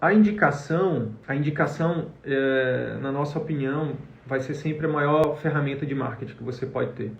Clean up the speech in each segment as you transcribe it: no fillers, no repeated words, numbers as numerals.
A indicação, na nossa opinião, vai ser sempre a maior ferramenta de marketing que você pode ter.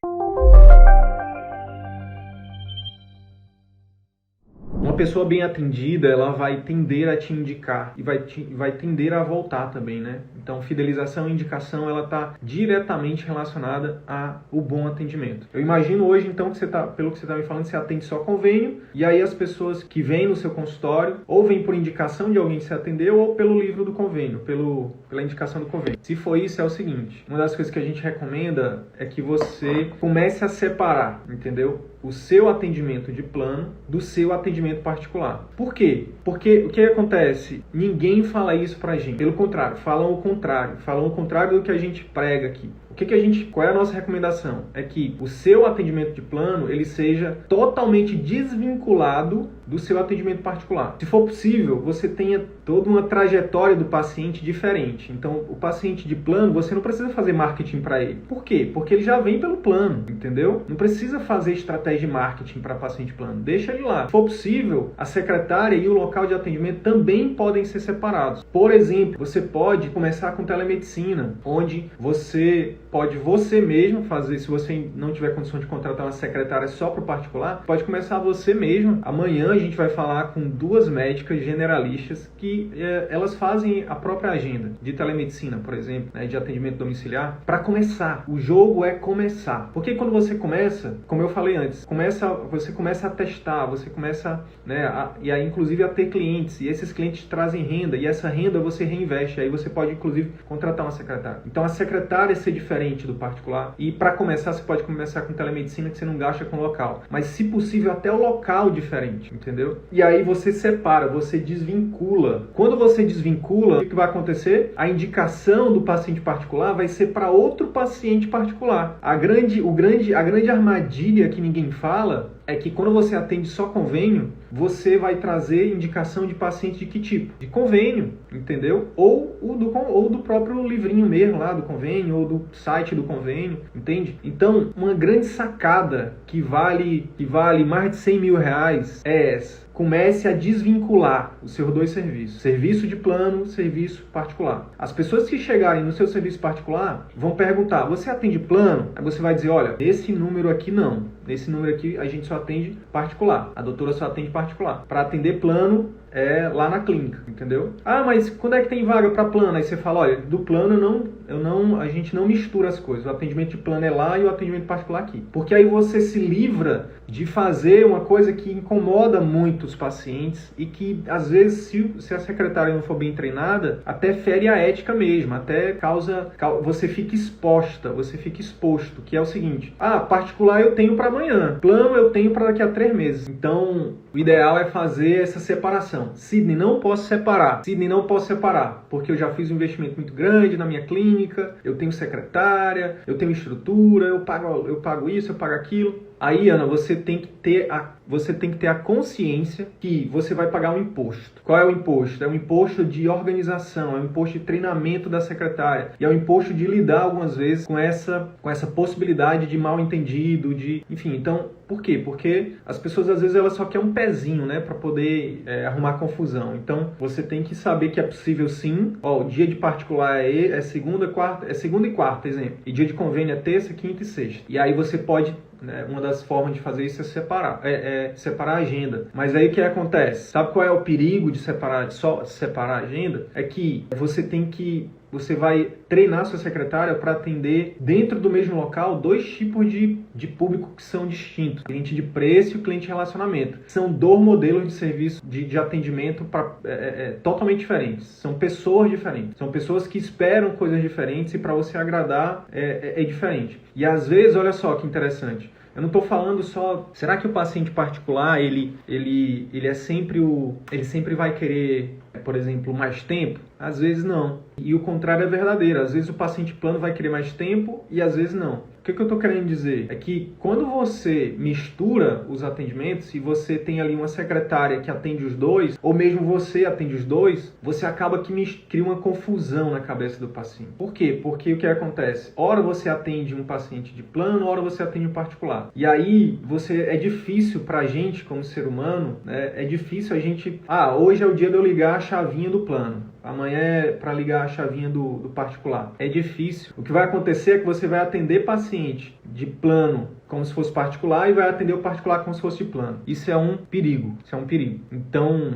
Uma pessoa bem atendida, ela vai tender a te indicar e vai tender a voltar também, né? Então, fidelização e indicação, ela está diretamente relacionada ao bom atendimento. Eu imagino hoje, então, que pelo que você está me falando, você atende só convênio, e aí as pessoas que vêm no seu consultório, ou vêm por indicação de alguém que você atendeu, ou pelo livro do convênio, pela indicação do convênio. Se for isso, é o seguinte, uma das coisas que a gente recomenda é que você comece a separar, entendeu? O seu atendimento de plano do seu atendimento particular. Por quê? Porque o que acontece? Ninguém fala isso pra gente. Pelo contrário, falam o contrário do que a gente prega aqui. Qual é a nossa recomendação? É que o seu atendimento de plano, ele seja totalmente desvinculado do seu atendimento particular. Se for possível, você tenha toda uma trajetória do paciente diferente. Então, o paciente de plano, você não precisa fazer marketing para ele. Por quê? Porque ele já vem pelo plano, entendeu? Não precisa fazer estratégia de marketing para paciente plano. Deixa ele lá. Se for possível, a secretária e o local de atendimento também podem ser separados. Por exemplo, você pode começar com telemedicina, onde você mesmo fazer, se você não tiver condição de contratar uma secretária só para o particular, pode começar você mesmo. Amanhã a gente vai falar com 2 médicas generalistas que elas fazem a própria agenda de telemedicina, por exemplo, né, de atendimento domiciliar, para começar. O jogo é começar. Porque quando você começa, como eu falei antes, você começa a testar, você começa, né, e aí inclusive a ter clientes, e esses clientes trazem renda, e essa renda você reinveste, aí você pode inclusive contratar uma secretária. Então a secretária ser diferente do particular, e para começar você pode começar com telemedicina, que você não gasta com local, mas se possível até o local diferente, entendeu? E aí você separa, você desvincula. Quando você desvincula, o que vai acontecer? A indicação do paciente particular vai ser para outro paciente particular. A grande armadilha que ninguém fala é que quando você atende só convênio, você vai trazer indicação de paciente de que tipo? De convênio, entendeu? Ou do próprio livrinho mesmo lá do convênio, ou do site do convênio, entende? Então, uma grande sacada que vale mais de 100 mil reais é essa. Comece a desvincular os seus 2 serviços. Serviço de plano, serviço particular. As pessoas que chegarem no seu serviço particular vão perguntar, você atende plano? Aí você vai dizer, olha, nesse número aqui não. Nesse número aqui a gente só atende particular. A doutora só atende particular. Para atender plano, é lá na clínica, entendeu? Ah, mas quando é que tem vaga para plano? Aí você fala, olha, do plano a gente não mistura as coisas. O atendimento de plano é lá e o atendimento particular aqui. Porque aí você se livra de fazer uma coisa que incomoda muito os pacientes e que, às vezes, se a secretária não for bem treinada, até fere a ética mesmo, até você fica exposto, que é o seguinte, particular eu tenho para amanhã, plano eu tenho para daqui a 3 meses. Então, o ideal é fazer essa separação. Sidney, não posso separar, porque eu já fiz um investimento muito grande na minha clínica, eu tenho secretária, eu tenho estrutura, eu pago isso, eu pago aquilo. Aí, Ana, você tem que ter a consciência que você vai pagar um imposto. Qual é o imposto? É um imposto de organização, é um imposto de treinamento da secretária, e é um imposto de lidar algumas vezes com essa possibilidade de mal entendido, enfim. Então, por quê? Porque as pessoas às vezes elas só querem um pezinho, né, para poder arrumar confusão. Então, você tem que saber que é possível sim. O dia de particular é segunda e quarta, exemplo. E dia de convênio é terça, quinta e sexta. E aí você pode, uma das formas de fazer isso é separar a agenda. Mas aí o que acontece? Sabe qual é o perigo de separar a agenda? É que você vai treinar sua secretária para atender dentro do mesmo local 2 tipos de público que são distintos. Cliente de preço e cliente de relacionamento. São 2 modelos de serviço de atendimento totalmente diferentes. São pessoas diferentes. São pessoas que esperam coisas diferentes e para você agradar é diferente. E às vezes, olha só que interessante, eu não estou falando só... Será que o paciente particular, ele sempre vai querer, por exemplo, mais tempo? Às vezes não. E o contrário é verdadeiro. Às vezes o paciente plano vai querer mais tempo e às vezes não. que eu estou querendo dizer? É que quando você mistura os atendimentos e você tem ali uma secretária que atende os dois, ou mesmo você atende os dois, você acaba que cria uma confusão na cabeça do paciente. Por quê? Porque o que acontece? Ora você atende um paciente de plano, ora você atende um particular. E aí é difícil pra gente, como ser humano, né? É difícil a gente... hoje é o dia de eu ligar a chavinha do plano. Amanhã é para ligar a chavinha do particular. É difícil. O que vai acontecer é que você vai atender paciente de plano como se fosse particular e vai atender o particular como se fosse de plano. Isso é um perigo. Então,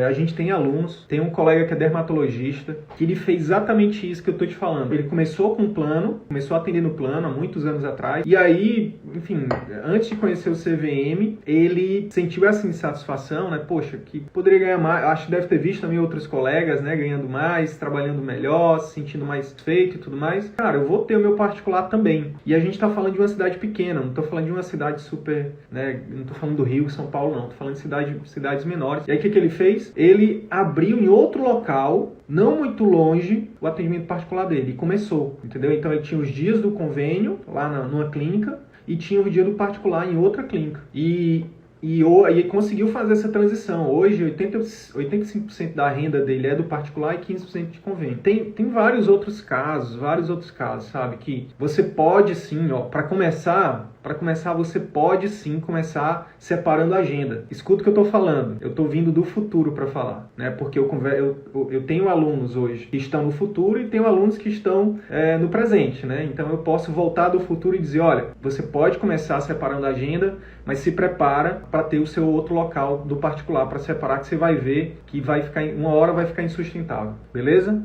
a gente tem alunos, tem um colega que é dermatologista, que ele fez exatamente isso que eu estou te falando. Ele começou com plano, começou atendendo plano há muitos anos atrás, e aí, enfim, antes de conhecer o CVM, ele sentiu essa insatisfação, né? Poxa, que poderia ganhar mais. Acho que deve ter visto também outros colegas, né? Ganhando mais, trabalhando melhor, se sentindo mais feito e tudo mais. Cara, eu vou ter o meu particular também. E a gente está falando de uma cidade pequena, não estou falando de uma cidade super, né? Não estou falando do Rio, São Paulo, não. Estou falando de cidades menores. E aí o que ele fez? Ele abriu em outro local, não muito longe, o atendimento particular dele. E começou, entendeu? Então ele tinha os dias do convênio lá numa clínica e tinha o dia do particular em outra clínica. E conseguiu fazer essa transição. Hoje, 85% da renda dele é do particular e 15% de convênio. Tem vários outros casos, sabe? Que você pode sim, para começar, você pode sim começar separando a agenda. Escuta o que eu estou falando. Eu estou vindo do futuro para falar, né? Porque eu tenho alunos hoje que estão no futuro e tenho alunos que estão no presente, né? Então eu posso voltar do futuro e dizer, olha, você pode começar separando a agenda, mas se prepara para ter o seu outro local do particular para separar, que você vai ver que uma hora vai ficar insustentável. Beleza?